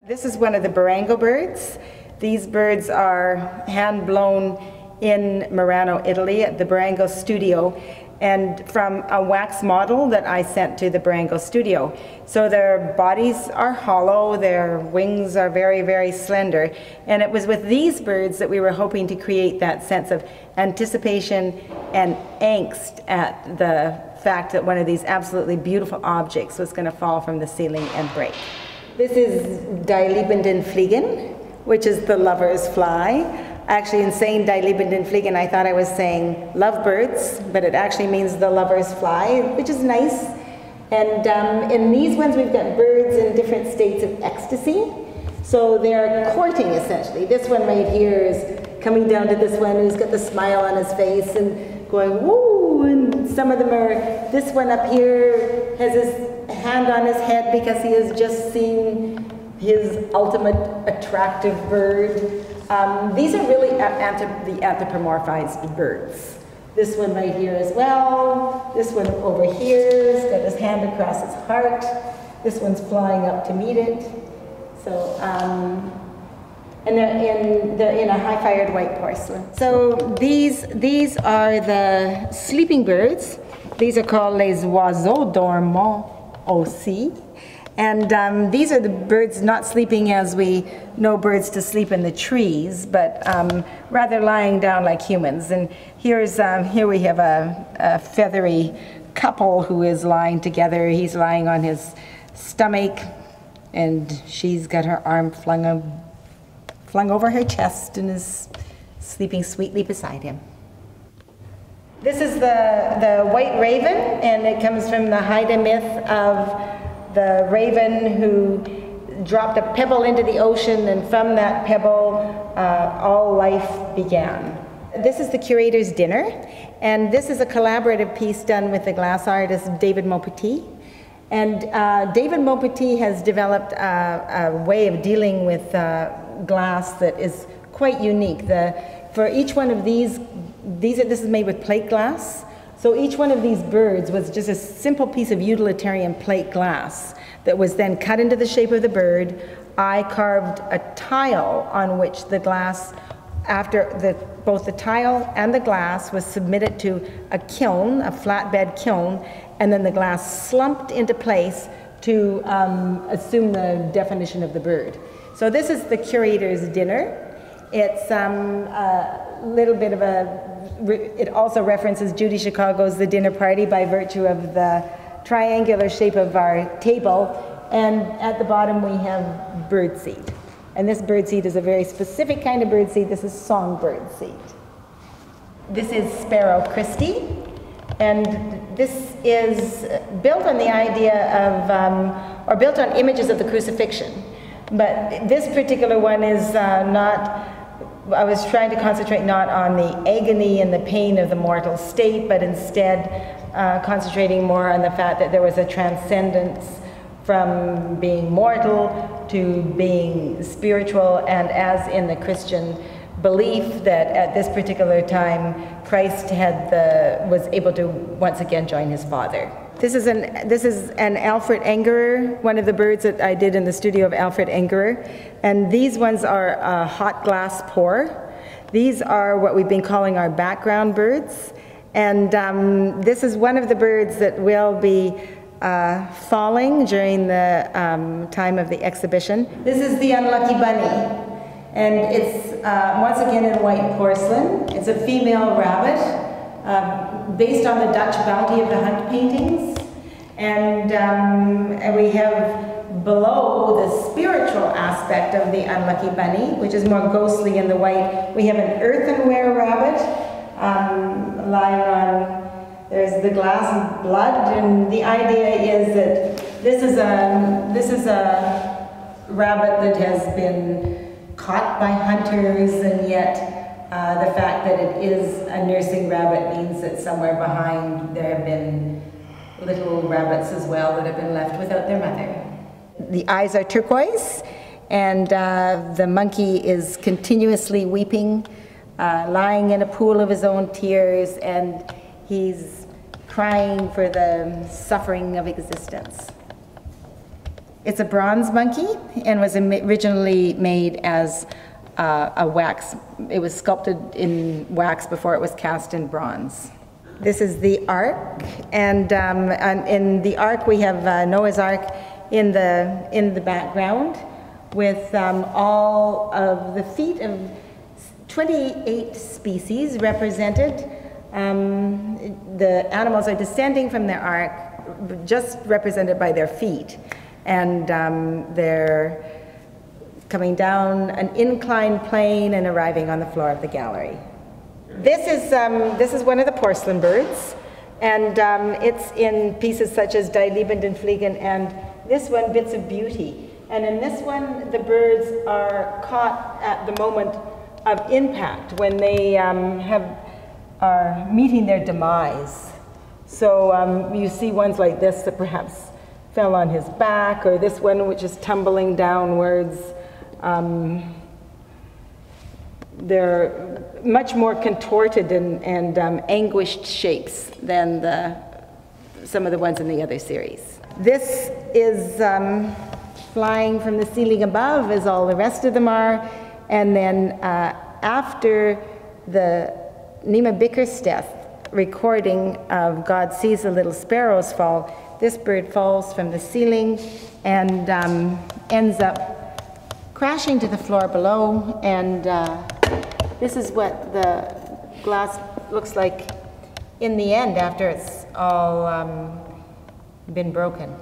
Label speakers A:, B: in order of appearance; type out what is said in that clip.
A: This is one of the Barango birds. These birds are hand-blown in Murano, Italy at the Barango studio, and from a wax model that I sent to the Barango studio. So their bodies are hollow, their wings are very, very slender, and it was with these birds that we were hoping to create that sense of anticipation and angst at the fact that one of these absolutely beautiful objects was going to fall from the ceiling and break. This is Die Liebenden Fliegen, which is the lover's fly. Actually, in saying Die Liebenden Fliegen, I thought I was saying lovebirds, but it actually means the lover's fly, which is nice. And in these ones, we've got birds in different states of ecstasy. So they're courting, essentially. This one right here is coming down to this one who's got the smile on his face and going, woo, and some of them are, this one up here has his hand on his head because he has just seen his ultimate attractive bird. These are really the anthropomorphized birds. This one right here as well. This one over here has got his hand across his heart. This one's flying up to meet it. So, and they're in a high-fired white porcelain. So these are the sleeping birds. These are called les oiseaux dormants aussi. And these are the birds not sleeping as we know birds to sleep in the trees, but rather lying down like humans. And here we have a feathery couple who is lying together. He's lying on his stomach, and she's got her arm flung over her chest and is sleeping sweetly beside him. This is the white raven, and it comes from the Haida myth of the raven who dropped a pebble into the ocean, and from that pebble, all life began. This is the curator's dinner, and this is a collaborative piece done with the glass artist David Maupetit. And David Maupetit has developed a way of dealing with glass that is quite unique. For each one of this is made with plate glass. So each one of these birds was just a simple piece of utilitarian plate glass that was then cut into the shape of the bird. I carved a tile on which the glass, both the tile and the glass was submitted to a kiln, a flatbed kiln, and then the glass slumped into place to assume the definition of the bird. So this is the curator's dinner. It's a little bit of it also references Judy Chicago's The Dinner Party by virtue of the triangular shape of our table. And at the bottom we have birdseed. And this birdseed is a very specific kind of birdseed. This is songbird seed. This is Sparrow Christie. And this is built on the idea of, or built on images of the crucifixion. But this particular one is I was trying to concentrate not on the agony and the pain of the mortal state, but instead concentrating more on the fact that there was a transcendence from being mortal to being spiritual, and as in the Christian belief that at this particular time Christ was able to once again join his Father. This is an Alfred Engerer, one of the birds that I did in the studio of Alfred Engerer, and these ones are a hot glass pour. These are what we've been calling our background birds, and this is one of the birds that will be falling during the time of the exhibition. This is the unlucky bunny, and it's once again in white porcelain. It's a female rabbit. Based on the Dutch Bounty of the Hunt paintings, and we have below the spiritual aspect of the unlucky bunny, which is more ghostly in the white. We have an earthenware rabbit lying on. There's the glass of blood, and the idea is that this is a rabbit that has been caught by hunters, and yet the fact that it is a nursing rabbit means that somewhere behind there have been little rabbits as well that have been left without their mother. The eyes are turquoise, and the monkey is continuously weeping, lying in a pool of his own tears, and he's crying for the suffering of existence. It's a bronze monkey and was originally made as a wax. It was sculpted in wax before it was cast in bronze. This is the Ark, and in the Ark we have Noah's Ark in the background with all of the feet of 28 species represented. The animals are descending from their Ark, just represented by their feet, and they're coming down an inclined plane and arriving on the floor of the gallery. This is one of the porcelain birds, and it's in pieces such as Die Liebenden Fliegen, and this one, Bits of Beauty. And in this one, the birds are caught at the moment of impact when they are meeting their demise. So you see ones like this that perhaps fell on his back, or this one which is tumbling downwards. They're much more contorted and anguished shapes than some of the ones in the other series. This is flying from the ceiling above, as all the rest of them are, and then after the Nima Bickersteth recording of God Sees the Little Sparrows Fall, this bird falls from the ceiling and ends up crashing to the floor below, and this is what the glass looks like in the end after it's all been broken.